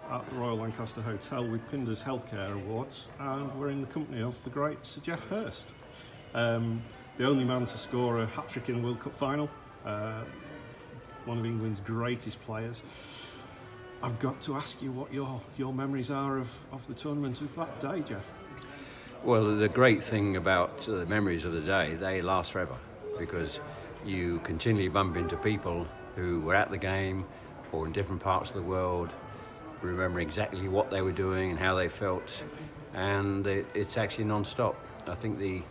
at the Royal Lancaster Hotel with Pinder's Healthcare Awards, and we're in the company of the great Sir Geoff Hurst, the only man to score a hat-trick in the World Cup final, one of England's greatest players. I've got to ask you what your memories are of the tournament of that day, Geoff. Well, the great thing about the memories of the day, they last forever, because you continually bump into people who were at the game or in different parts of the world, remember exactly what they were doing and how they felt, and it's actually non-stop. I think the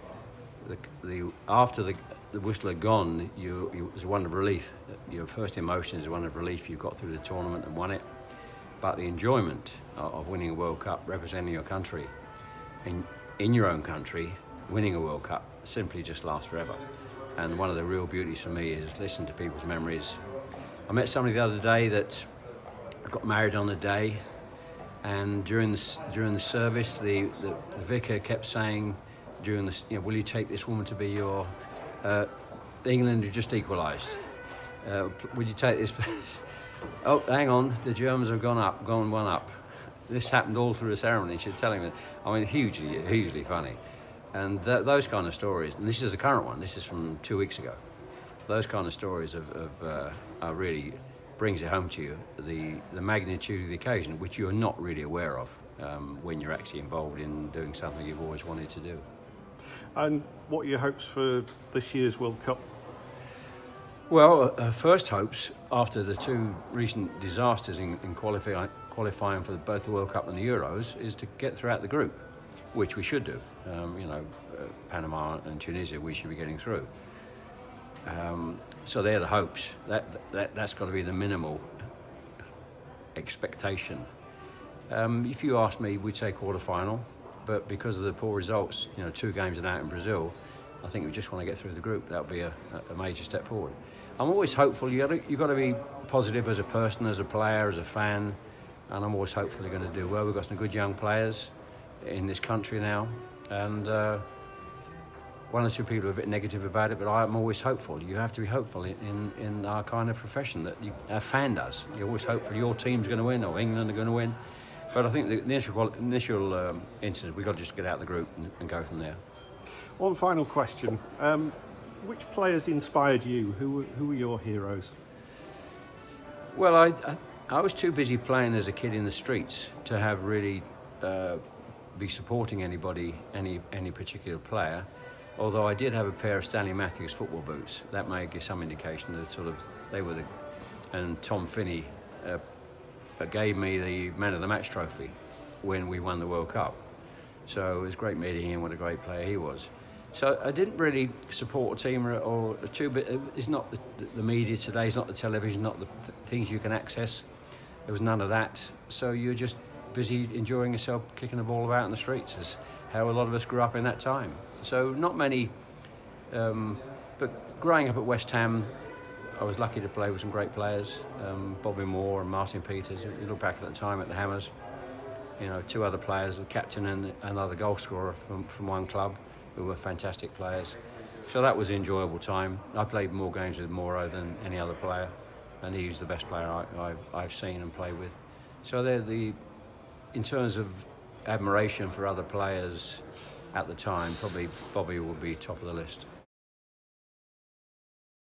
after the whistle had gone, it was one of relief. Your first emotion is one of relief. You got through the tournament and won it, but the enjoyment of winning a World Cup, representing your country in your own country, winning a World Cup, simply just lasts forever. And one of the real beauties for me is listening to people's memories. I met somebody the other day that got married on the day, and during the service, the vicar kept saying, during this, will you take this woman to be your England who just equalised? Would you take this? Oh, hang on, the Germans have gone one up. This happened all through the ceremony. She's telling me, I mean, hugely funny. And those kind of stories, and this is a current one, this is from 2 weeks ago. Those kind of stories are really brings it home to you, the magnitude of the occasion, which you're not really aware of when you're actually involved in doing something you've always wanted to do. And what are your hopes for this year's World Cup? Well, first hopes, after the two recent disasters in qualifying for both the World Cup and the Euros, is to get throughout the group, which we should do. Panama and Tunisia, we should be getting through. So they're the hopes. That's got to be the minimal expectation. If you asked me, we'd say quarter-final, but because of the poor results, 2 games and out in Brazil, I think we just want to get through the group. That would be a major step forward. I'm always hopeful. You've got to be positive as a person, as a player, as a fan, and I'm always hopeful they're going to do well. We've got some good young players in this country now, and one or two people are a bit negative about it, but I'm always hopeful. You have to be hopeful in our kind of profession, that a fan does. You're always hopeful your team's going to win or England are going to win. But I think the initial incident, we've got to just get out of the group and go from there. One final question. Which players inspired you? Who were your heroes? Well, I was too busy playing as a kid in the streets to have really be supporting anybody, any particular player. Although I did have a pair of Stanley Matthews football boots. That may give some indication that they were and Tom Finney gave me the Man of the Match trophy when we won the World Cup. So it was great meeting him. What a great player he was. So I didn't really support a team or two, but it's not the media today, it's not the television, not the things you can access. There was none of that. So you're just busy enjoying yourself, kicking the ball about in the streets, is how a lot of us grew up in that time. So not many, but growing up at West Ham, I was lucky to play with some great players, Bobby Moore and Martin Peters. You look back at the time at the Hammers, 2 other players, the captain and another goal scorer from one club, who were fantastic players. So that was an enjoyable time. I played more games with Moro than any other player, and he was the best player I've seen and played with. So in terms of admiration for other players at the time, probably Bobby would be top of the list.